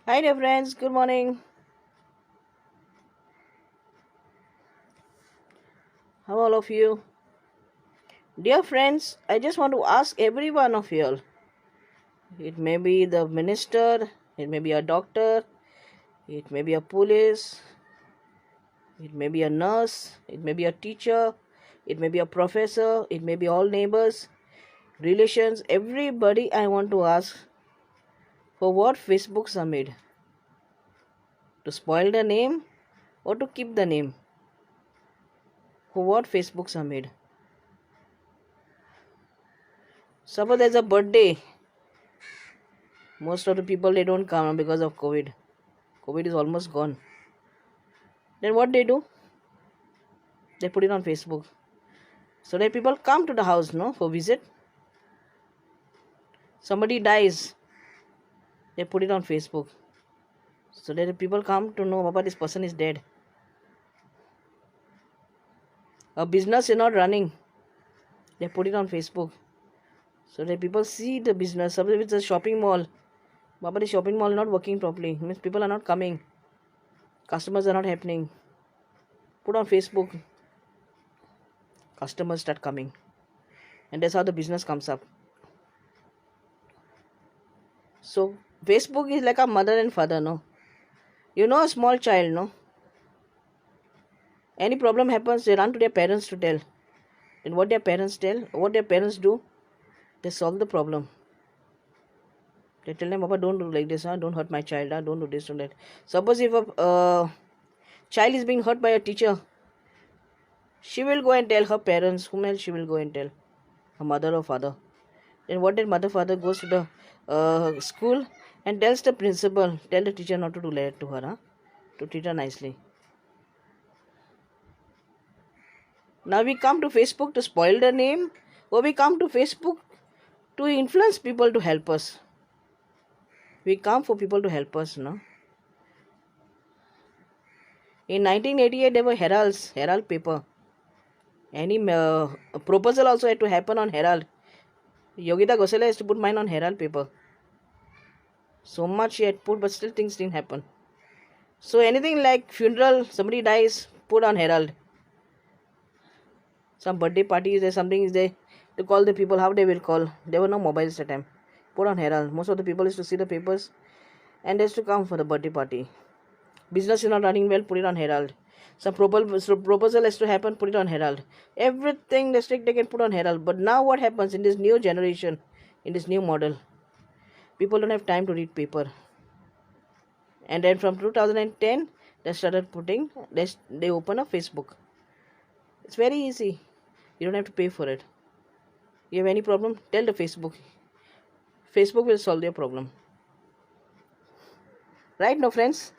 Hi dear friends, good morning. How are all of you? Dear friends, I just want to ask every one of you all. It may be the minister, it may be a doctor, it may be a police, it may be a nurse, it may be a teacher, it may be a professor, it may be all neighbors, relations, everybody I want to ask for what Facebooks are made. To spoil the name or to keep the name? For what Facebooks are made? Suppose there's a birthday. Most of the people they don't come because of COVID. COVID is almost gone. Then what they do? They put it on Facebook. So that people come to the house, no, for visit. Somebody dies, they put it on Facebook. So that people come to know, Papa, this person is dead. A business is not running, they put it on Facebook. So that people see the business. Suppose it's a shopping mall, Papa, the shopping mall is not working properly. Means people are not coming. Customers are not happening. Put on Facebook. Customers start coming. And that's how the business comes up. So Facebook is like a mother and father, no? You know a small child, no? Any problem happens, they run to their parents to tell. And what their parents tell, what their parents do, they solve the problem. They tell them, Papa, don't do like this, don't hurt my child, don't do this, don't that. Suppose if a child is being hurt by a teacher, she will go and tell her parents, whom else she will go and tell? Her mother or father. Then what did mother, father goes to the school and tells the principal, tell the teacher not to do that to her, to treat her nicely. Now we come to Facebook to spoil the name, or we come to Facebook to influence people to help us. We come for people to help us, no? In 1988, there were Herald paper. Any proposal also had to happen on Herald. Yogita Gosela has to put mine on Herald paper. So much she had put, but still things didn't happen. So anything like funeral, somebody dies, put on Herald. Some birthday party is there, something is there, to call the people, how they will call. There were no mobiles at the time. Put on Herald. Most of the people used to see the papers and they used to come for the birthday party. Business is not running well, put it on Herald. Some proposal has to happen, put it on Herald. Everything they can put on Herald. But now what happens in this new generation, in this new model, people don't have time to read paper. And then from 2010, they started putting, they open a Facebook. It's very easy. You don't have to pay for it. You have any problem, tell the Facebook. Facebook will solve your problem. Right, no friends?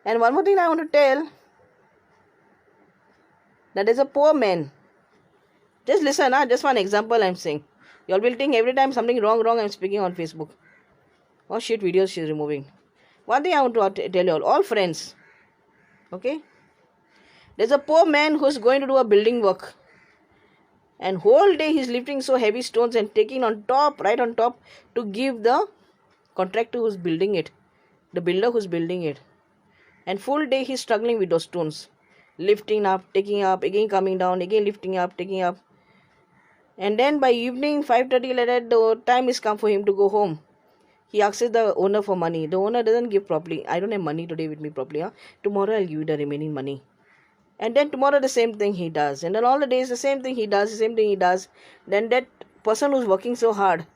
And one more thing I want to tell, that there's a poor man. Just listen, just one example I'm saying. You all will think every time something wrong I'm speaking on Facebook. Or shit videos she's removing. One thing I want to tell you all friends. Okay? There's a poor man who's going to do a building work. And whole day he's lifting so heavy stones and taking on top, right on top, to give the contractor who's building it, the builder who's building it. And full day he's struggling with those stones. Lifting up, taking up, again coming down, again lifting up, taking up. And then by evening, 5:30 like that, the time is come for him to go home. He asks the owner for money. The owner doesn't give properly. I don't have money today with me properly. Tomorrow I'll give you the remaining money. And then tomorrow the same thing he does. And then all the days the same thing he does, Then that person who's working so hard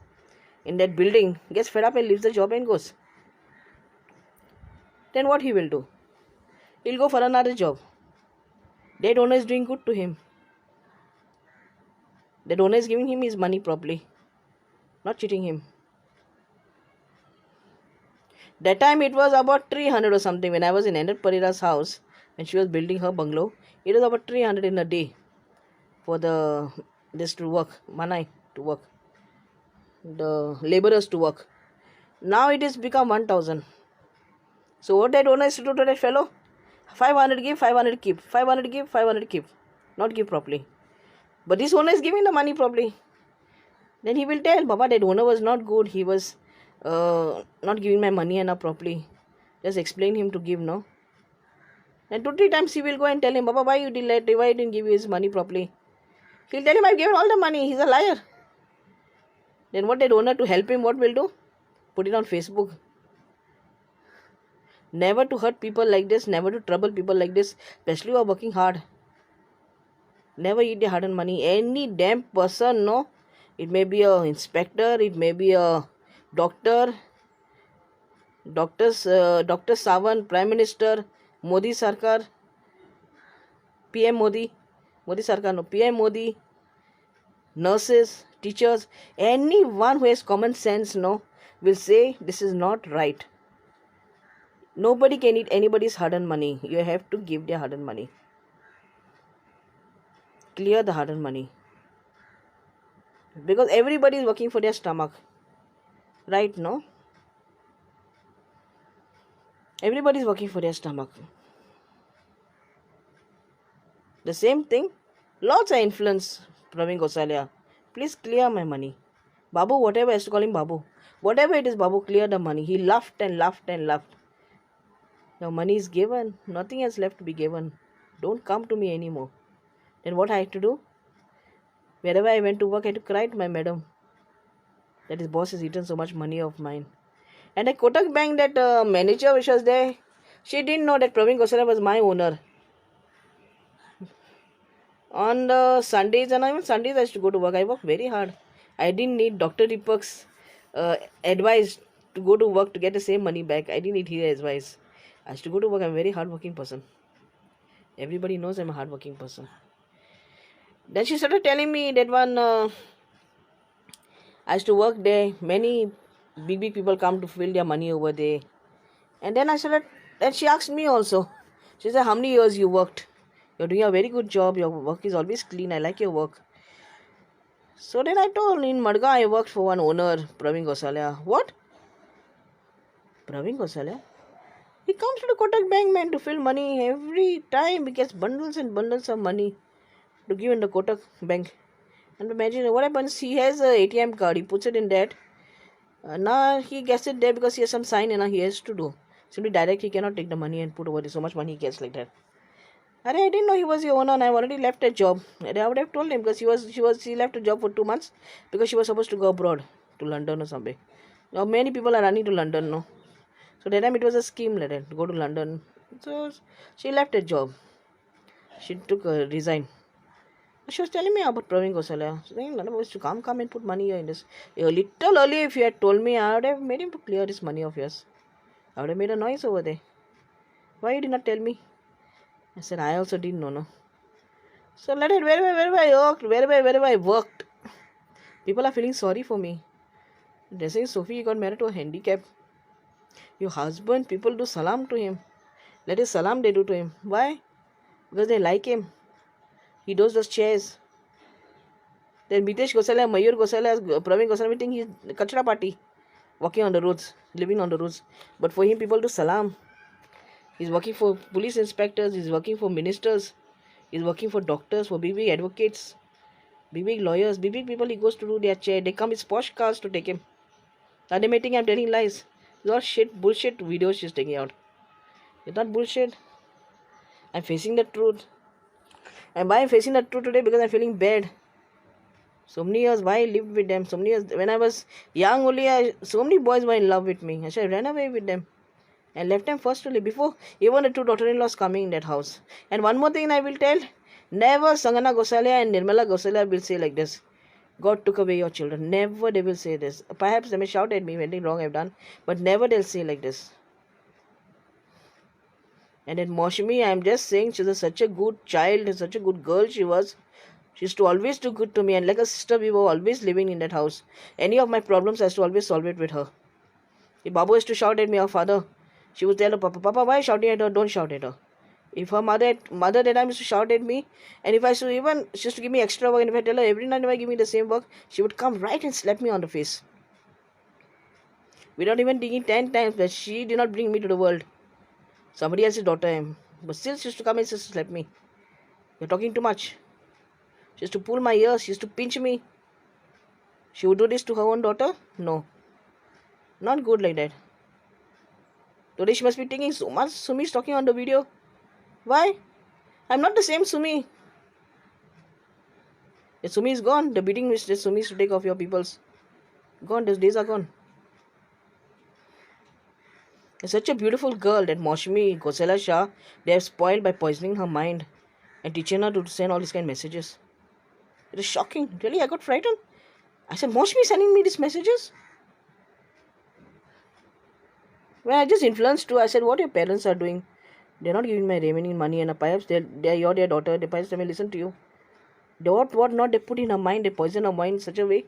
in that building gets fed up and leaves the job and goes. Then what he will do? He'll go for another job. That owner is doing good to him. That owner is giving him his money properly, not cheating him. That time it was about 300 or something when I was in Enid Parira's house and she was building her bungalow. It was about 300 in a day for this to work, Manai to work, the laborers to work. Now it has become 1000. So what that owner is to do to that fellow? 500 give, 500 keep, 500 give, 500 keep. Not give properly. But this owner is giving the money properly. Then he will tell, Baba, that owner was not good. He was not giving my money enough properly. Just explain him to give, no? And 2 3 times he will go and tell him, Baba, why you delayed? Why you didn't give you his money properly? He'll tell him, I've given all the money. He's a liar. Then what that owner to help him, what will do? Put it on Facebook. Never to hurt people like this, never to trouble people like this, especially who are working hard. Never eat their hard-earned money. Any damn person, no? It may be a inspector, it may be a doctor, Dr. Sawan, Prime Minister, Modi Sarkar, PM Modi, Modi Sarkar, no, PM Modi, nurses, teachers, anyone who has common sense, no, will say this is not right. Nobody can eat anybody's hard-earned money. You have to give their hard-earned money. Clear the hard-earned money. Because everybody is working for their stomach. Right, no? Everybody is working for their stomach. The same thing. Lots of influence, Praveen Gosalia. Please clear my money. Babu, whatever I used to call him Babu. Whatever it is, Babu, clear the money. He laughed and laughed and laughed. Now money is given. Nothing else left to be given. Don't come to me anymore. Then what I had to do? Wherever I went to work, I had to cry to my madam that his boss has eaten so much money of mine. And at Kotak Bank, that manager which was there, she didn't know that Praveen Gosalia was my owner. On the Sundays, and even Sundays I used to go to work. I worked very hard. I didn't need Dr. Deepak's advice to go to work to get the same money back. I didn't need his advice. I used to go to work. I'm a very hardworking person. Everybody knows I'm a hardworking person. Then she started telling me that I used to work there. Many big people come to fill their money over there. And then she asked me also. She said, how many years you worked? You're doing a very good job. Your work is always clean. I like your work. So then I told, in Madga, I worked for one owner, Praveen Gosalia. What? Praveen Gosalia? He comes to the Kotak Bank, man, to fill money every time. He gets bundles and bundles of money to give in the Kotak Bank. And imagine what happens. He has a ATM card. He puts it in that. Now he gets it there because he has some sign and he has to do. Simply direct, he cannot take the money and put over there. So much money he gets like that. I didn't know he was the owner and I've already left a job. I would have told him because she left a job for 2 months because she was supposed to go abroad to London or somewhere. Now many people are running to London, no. So that time it was a scheme like that, to go to London. So she left a job. She took a resign. She was telling me about Praveen Gosalia. She was saying, Nana, to come and put money here in this. A little earlier, if you had told me, I would have made him to clear this money of yours. I would have made a noise over there. Why you did not tell me? I said, I also didn't know, no. So let it, wherever I worked, people are feeling sorry for me. They're saying, Sophie, you got married to a handicap. Your husband, people do salam to him. Let his salam they do to him. Why? Because they like him. He does those chairs. Then Mitesh Gosalia, Mayur Gosalia, Praveen Gosalia meeting his Kachra party. Walking on the roads, living on the roads. But for him, people do salam. He's working for police inspectors, he's working for ministers, he's working for doctors, for big advocates, big lawyers, big people he goes to do their chair. They come with posh cars to take him. Are they meeting? I'm telling lies. It's all shit, bullshit videos she's taking out. It's not bullshit. I'm facing the truth. And why I'm facing the truth today? Because I'm feeling bad. So many years, why I lived with them? So many years, when I was young only, so many boys were in love with me. I ran away with them. And left them firstly before even the two daughter-in-laws coming in that house. And one more thing I will tell, never Sangana Gosalia and Nirmala Gosalia will say like this, God took away your children. Never they will say this. Perhaps they may shout at me when anything wrong I've done, but never they'll say like this. And then Moshmi, I'm just saying, she was such a good child, such a good girl she was. She used to always do good to me, and like a sister we were always living in that house. Any of my problems I used to always solve it with her. If Babu used to shout at me, her father, she would tell her, Papa, why are you shouting at her? Don't shout at her. If her mother that time used to shout at me, and if I used to she used to give me extra work, and if I tell her every night if I give me the same work, she would come right and slap me on the face. Without even thinking 10 times that she did not bring me to the world. Somebody else's daughter I am. But still she used to come and slap me. You're talking too much. She used to pull my ears, she used to pinch me. She would do this to her own daughter? No. Not good like that. Today she must be thinking so much Sumi's talking on the video. Why? I'm not the same Sumi. The Sumi is gone. The beating which the Sumi used to take off your peoples. Gone. Those days are gone. It's such a beautiful girl that Maushami Gosela Shah, they have spoiled by poisoning her mind and teaching her to send all these kind of messages. It is shocking. Really, I got frightened. I said, Maushami sending me these messages? When I just influenced too, I said, what your parents are doing? They're not giving my remaining money, and perhaps you're their daughter. They perhaps they may listen to you. What not they put in her mind, they poison her mind such a way,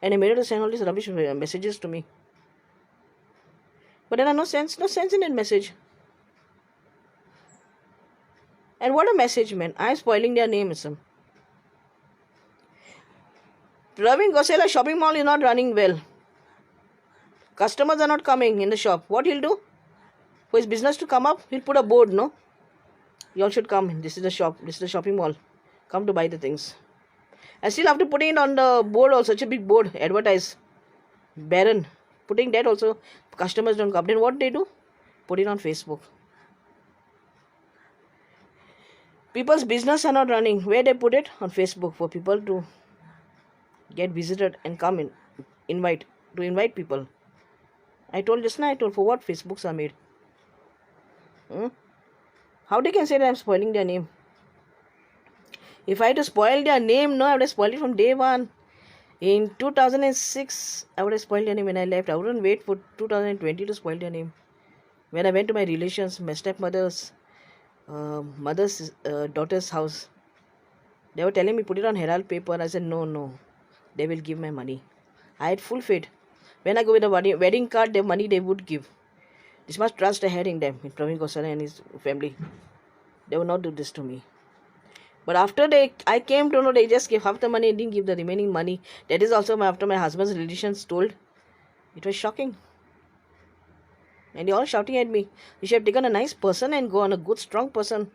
and they made her to send all these rubbish messages to me. But there are no sense in that message. And what a message, man. I'm spoiling their name, Isam. Praveen Gosela shopping mall is not running well. Customers are not coming in the shop. What he'll do? For his business to come up, he'll put a board, no? You all should come. This is the shop. This is the shopping mall. Come to buy the things. And still after putting it on the board also, such a big board, advertise. Baron. Putting that also, customers don't come. Then what they do? Put it on Facebook. People's business are not running. Where they put it? On Facebook for people to get visited and come in. Invite people. I told just now, for what Facebooks are made. How they can say that I'm spoiling their name? If I had to spoil their name, no, I would have spoiled it from day one. In 2006, I would have spoiled their name when I left. I wouldn't wait for 2020 to spoil their name. When I went to my relations, my stepmother's daughter's house, they were telling me, put it on Herald paper. I said, no, they will give my money. I had full faith. When I go with a wedding card, the money they would give. This much trust I had in them, in Praveen Gosala and his family. They would not do this to me. But after I came to know they just gave half the money and didn't give the remaining money. That is also after my husband's relations told. It was shocking. And they all shouting at me. You should have taken a nice person and go on a good, strong person.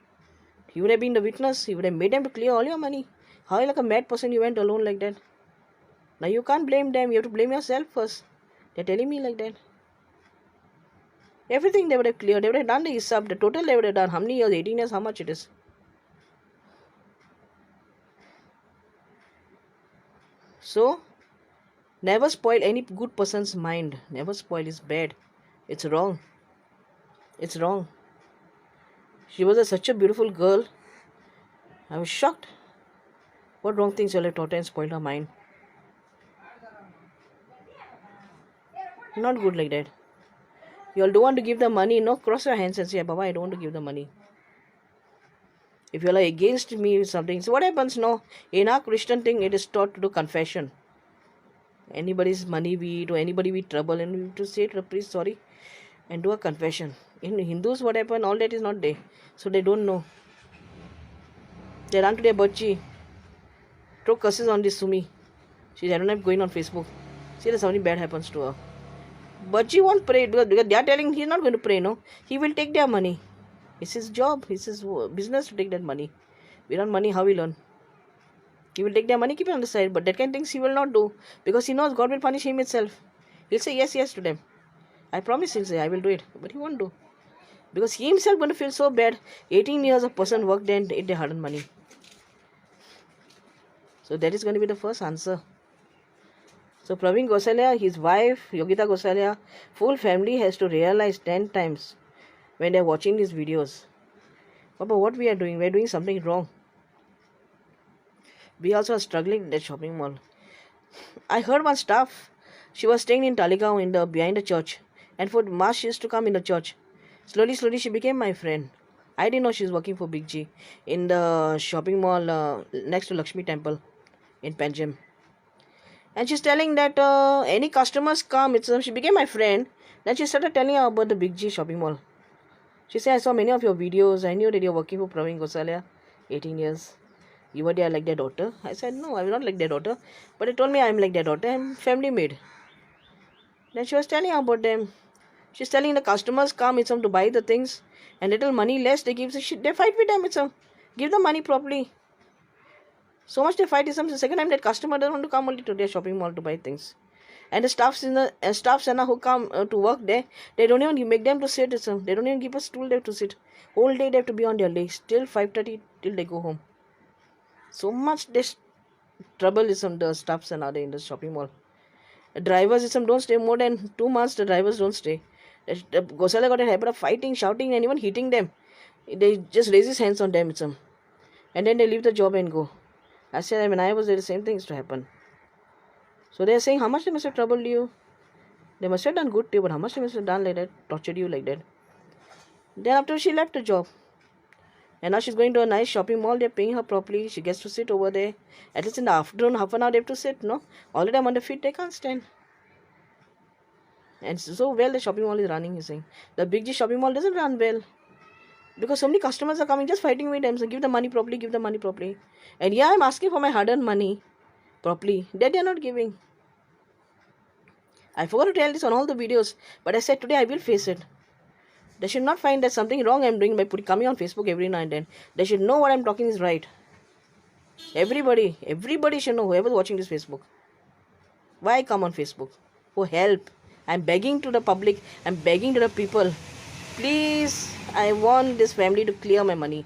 He would have been the witness. He would have made them to clear all your money. How like a mad person you went alone like that? Now you can't blame them. You have to blame yourself first. They're telling me like that. Everything they would have cleared. They would have done the hisab. The total they would have done. How many years? 18 years. How much it is? So, never spoil any good person's mind. Never spoil. It's bad. It's wrong. It's wrong. She was such a beautiful girl. I was shocked. What wrong things you all have taught her and spoiled her mind? Not good like that. You all don't want to give the money. No, cross your hands and say, Baba, I don't want to give the money. If you are against me with something, so what happens? No, in our Christian thing, it is taught to do confession. Anybody's money we eat or anybody we trouble, and we have to say to the priest, sorry, and do a confession. In Hindus, what happened? All that is not there. So they don't know. They run to their bachi, throw curses on this Sumi. She's I don't know going on Facebook. See that something bad happens to her. Bachi won't pray because they are telling he's not going to pray, no. He will take their money. It's his job, it's his business to take that money. Without money, how will he learn? He will take their money, keep it on the side, but that kind of things he will not do because he knows God will punish him itself. He'll say yes to them. I promise he'll say I will do it, but he won't do. Because he himself going to feel so bad. 18 years a person worked and ate their hard-earned money. So that is going to be the first answer. So Praveen Gosala, his wife, Yogita Gosala, full family has to realize 10 times when they are watching these videos. Papa, what we are doing? We are doing something wrong. We also are struggling in that shopping mall. I heard one staff, she was staying in Talegaon behind the church. And for Mass she used to come in the church. Slowly she became my friend. I didn't know she was working for Big G in the shopping mall next to Lakshmi Temple in Panjim. And she's telling that any customers come, she became my friend. Then she started telling her about the Big G shopping mall. She said, I saw many of your videos. I knew that you're working for Praveen Gosala, 18 years. You were there like their daughter. I said, no, I'm not like their daughter. But they told me I'm like their daughter. I'm family maid. Then she was telling about them. She's telling the customers come to buy the things. And little money less they give. They fight with them. Give them money properly. So much they fight. The second time that customer doesn't want to come only to their shopping mall to buy things. And the staffs who come to work there, they don't even make them to sit. They don't even give a stool there to sit. Whole day they have to be on their legs till 5:30 till they go home. So much this trouble is on the staffs and other in the shopping mall. The drivers don't stay more than 2 months. The drivers don't stay. The Gosala got a habit of fighting, shouting, and even hitting them. They just raise his hands on them, and then they leave the job and go. I said, when I was there, the same thing used to happen. So they're saying how much they must have troubled you. They must have done good to you, but how much they must have done like that, tortured you like that. Then after she left the job, and now she's going to a nice shopping mall. They're paying her properly. She gets to sit over there. At least in the afternoon, half an hour they have to sit. No, all the time on the feet they can't stand. And so well the shopping mall is running. He's saying the Big G shopping mall doesn't run well because so many customers are coming just fighting with them. So give the money properly, give the money properly. And yeah, I'm asking for my hard-earned money properly. That they're not giving. I forgot to tell this on all the videos, but I said today I will face it. They should not find that something wrong I'm doing by coming on Facebook every now and then. They should know what I'm talking is right. Everybody should know, whoever's watching this Facebook. Why come on Facebook? For help. I'm begging to the public. I'm begging to the people. Please, I want this family to clear my money.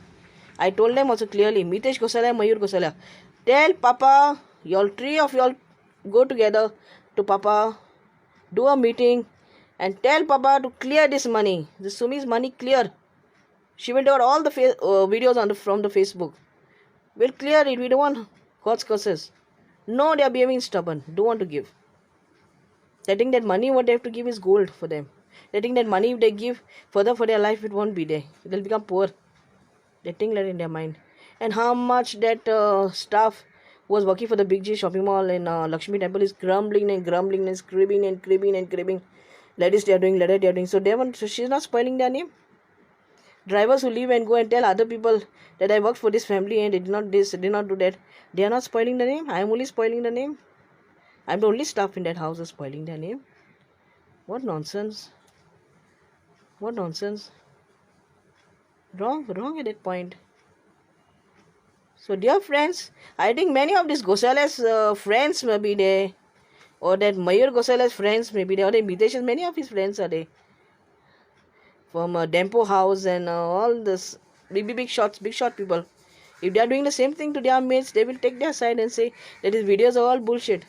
I told them also clearly, Mitesh Gosala, Mayur Gosala, tell Papa, y'all three of y'all go together to Papa, do a meeting, and tell Papa to clear this money. This Sumi's money clear. She will do all the videos from the Facebook. We'll clear it. We don't want God's curses. No, they are behaving stubborn. Don't want to give. They think that money what they have to give is gold for them. They think that money if they give further for their life, it won't be there. They'll become poor. They think that in their mind. And how much that staff was working for the Big G shopping mall in Lakshmi Temple is grumbling and grumbling and cribbing and cribbing and cribbing. Ladies they are doing, ladies they are doing. So she's not spoiling their name. Drivers who leave and go and tell other people that I worked for this family and they did not this, did not do that. They are not spoiling the name. I am only spoiling the name. I'm the only staff in that house who's spoiling their name. What nonsense. What nonsense. Wrong at that point. So dear friends, I think many of these Gosala's friends may be there. Or that Mayur Gosala's friends may be there. Or the Mitesh's, many of his friends are there. From Dempo House and all this big shot people. If they are doing the same thing to their mates, they will take their side and say that his videos are all bullshit.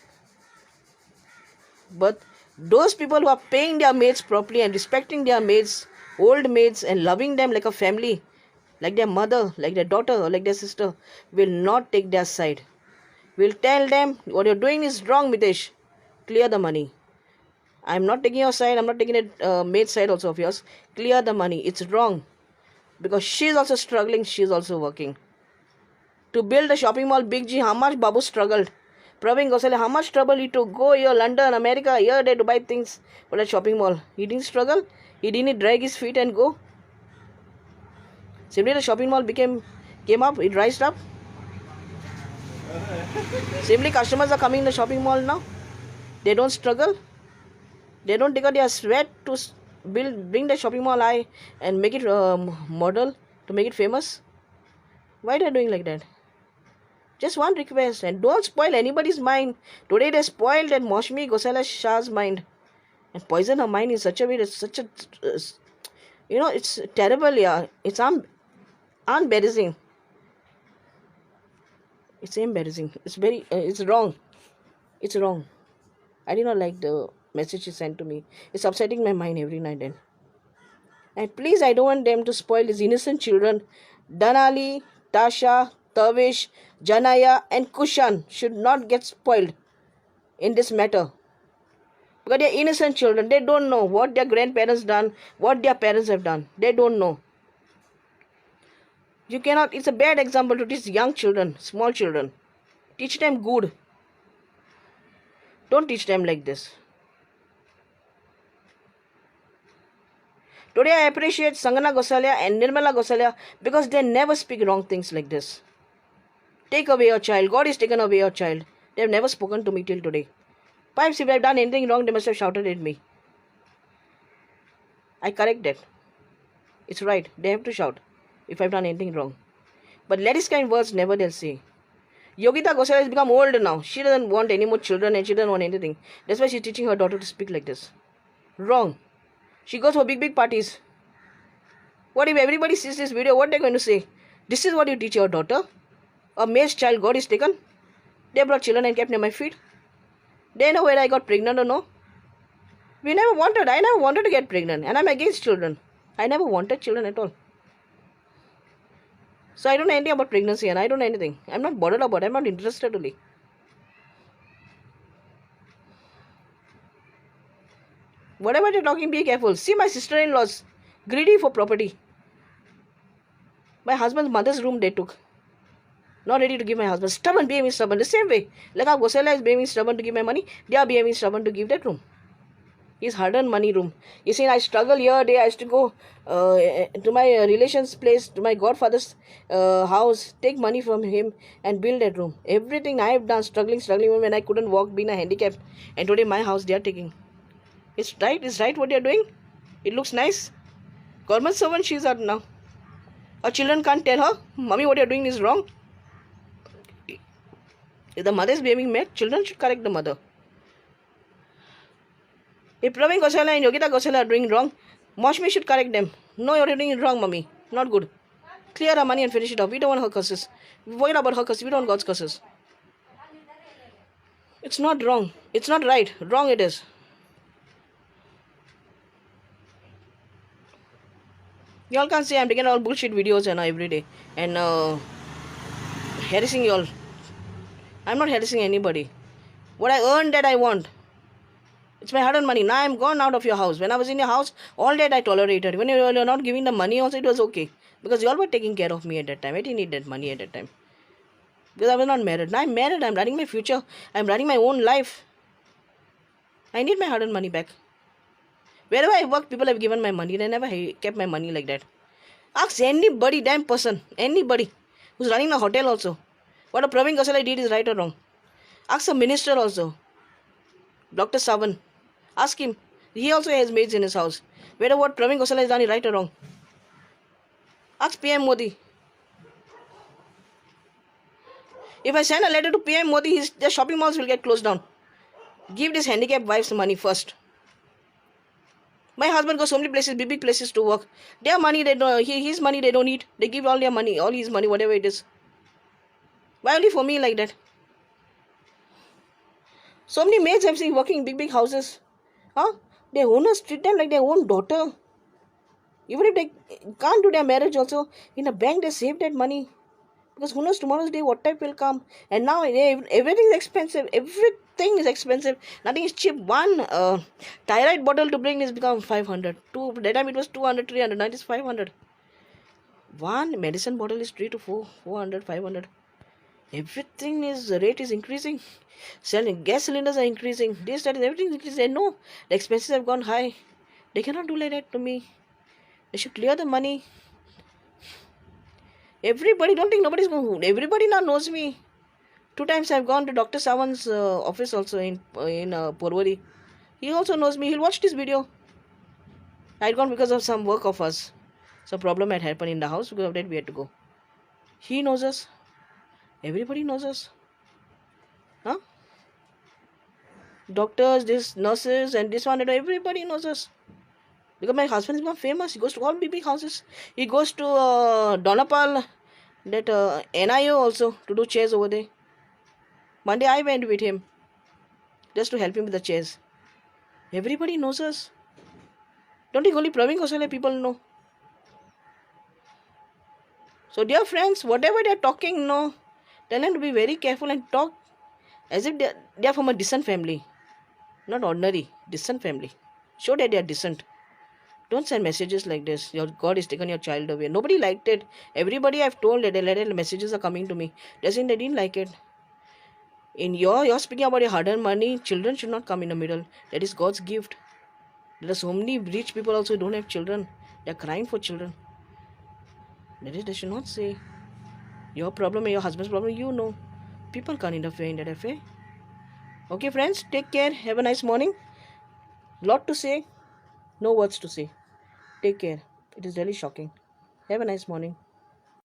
But those people who are paying their mates properly and respecting their mates, old mates, and loving them like a family, like their mother, like their daughter, or like their sister, will not take their side. Will tell them what you're doing is wrong, Mitesh. Clear the money. I'm not taking your side. I'm not taking that mate's side also of yours. Clear the money. It's wrong. Because she's also struggling. She's also working. To build a shopping mall, Big G, how much Babu struggled. Praveen Gosala, how much trouble he took. Go here, London, America, here, there to buy things for that shopping mall. He didn't struggle. He didn't drag his feet and go. Simply the shopping mall came up. It rised up. Simply customers are coming in the shopping mall now. They don't struggle. They don't take out their sweat to bring the shopping mall high and make it model, to make it famous. Why they are doing like that? Just one request, and don't spoil anybody's mind. Today they spoiled that Moshmi Gosala Shah's mind and poison her mind in such a way that it's terrible. Yeah, it's embarrassing. It's embarrassing. It's wrong. It's wrong. I did not like the message she sent to me. It's upsetting my mind every night and then. And please, I don't want them to spoil these innocent children. Danali, Tasha, Tavish, Janaya, and Kushan should not get spoiled in this matter. Because they are innocent children. They don't know what their grandparents done, what their parents have done. They don't know. You cannot, it's a bad example to teach young children, small children. Teach them good. Don't teach them like this. Today I appreciate Sangana Gosalia and Nirmala Gosalia because they never speak wrong things like this. Take away your child. God is taken away your child. They have never spoken to me till today. Perhaps if I have done anything wrong, they must have shouted at me. I correct that. It's right. They have to shout if I have done anything wrong. But let his kind words never they'll say. Yogita Gosela has become old now. She doesn't want any more children and she doesn't want anything. That's why she's teaching her daughter to speak like this. Wrong. She goes for big parties. What if everybody sees this video? What they're going to say? This is what you teach your daughter? A male child God is taken? They brought children and kept near my feet. They know whether I got pregnant or no. I never wanted to get pregnant. And I'm against children. I never wanted children at all. So I don't know anything about pregnancy and I don't know anything. I'm not bothered about it. I'm not interested really. Whatever you're talking, be careful. See my sister-in-laws. Greedy for property. My husband's mother's room they took. Not ready to give my husband. Stubborn, behaving stubborn. The same way. Like how Gosela is behaving stubborn to give my money, they are behaving stubborn to give that room. His hard-earned money room. You see, I struggle here, there. I used to go to my relation's place, to my godfather's house, take money from him and build that room. Everything I have done, struggling when I couldn't walk, being a handicap. And today my house they are taking. It's right what they are doing. It looks nice. Government servant she is out now. Her children can't tell her, Mommy, what you are doing is wrong. If the mother is behaving mad, children should correct the mother. If Praveen Gosela and Yogita Gosela are doing wrong, Moshmi should correct them. No, you're doing it wrong, Mommy. Not good. Clear our money and finish it off. We don't want her curses. Worry about her curses. We don't want God's curses. It's not wrong. It's not right. Wrong it is. Y'all can't say I'm taking all bullshit videos every day and harassing y'all. I'm not harassing anybody. What I earned that I want. It's my hard-earned money. Now I'm gone out of your house. When I was in your house, all that I tolerated. When you were not giving the money also, it was okay. Because you all were taking care of me at that time. I didn't need that money at that time. Because I was not married. Now I'm married. I'm running my future. I'm running my own life. I need my hard-earned money back. Wherever I work, people have given my money. They never kept my money like that. Ask anybody, damn person, anybody who's running a hotel also. What a Praveen Gosela did is right or wrong. Ask a minister also. Dr. Savan. Ask him. He also has maids in his house. Whether what Praveen Gosela has done is right or wrong. Ask PM Modi. If I send a letter to PM Modi, the shopping malls will get closed down. Give these handicapped wives money first. My husband goes so many places, big places to work. Their money, his money they don't need. They give all their money, all his money, whatever it is. Why only for me like that? So many maids I've seen working in big houses. Their owners treat them like their own daughter. Even if they can't do their marriage also, in a bank they save that money. Because who knows tomorrow's day what type will come. And now everything is expensive. Everything is expensive. Nothing is cheap. One thyroid bottle to bring is become 500. That time it was 200, 300. Now it is 500. One medicine bottle is 3 to 400, 500. Everything rate is increasing. Selling gas cylinders are increasing. This, that, everything is increasing. They know the expenses have gone high. They cannot do like that to me. They should clear the money. Everybody, don't think nobody's going to. Everybody now knows me. 2 times I've gone to Dr. Savan's office also in Porwari. He also knows me. He'll watch this video. I'd gone because of some work of us. Some problem had happened in the house. Because of that we had to go. He knows us. Everybody knows us. Doctors, this nurses and this one and everybody knows us. Because my husband is become famous. He goes to all big houses. He goes to Donapal, that NIO also, to do chairs over there. One day I went with him just to help him with the chairs. Everybody knows us. Don't think only Praveen Gosela people know. So dear friends, whatever they are talking, no, tell them to be very careful and talk as if they are from a decent family. Not ordinary, decent family. Show that they are decent. Don't send messages like this. Your God has taken your child away. Nobody liked it. Everybody I've told that the messages are coming to me. They're saying they didn't like it. You're speaking about your hard-earned money. Children should not come in the middle. That is God's gift. There are so many rich people also who don't have children. They're crying for children. That is, they should not say your problem and your husband's problem. You know. People can't interfere in that affair. Okay friends, take care. Have a nice morning. Lot to say. No words to say. Take care. It is really shocking. Have a nice morning.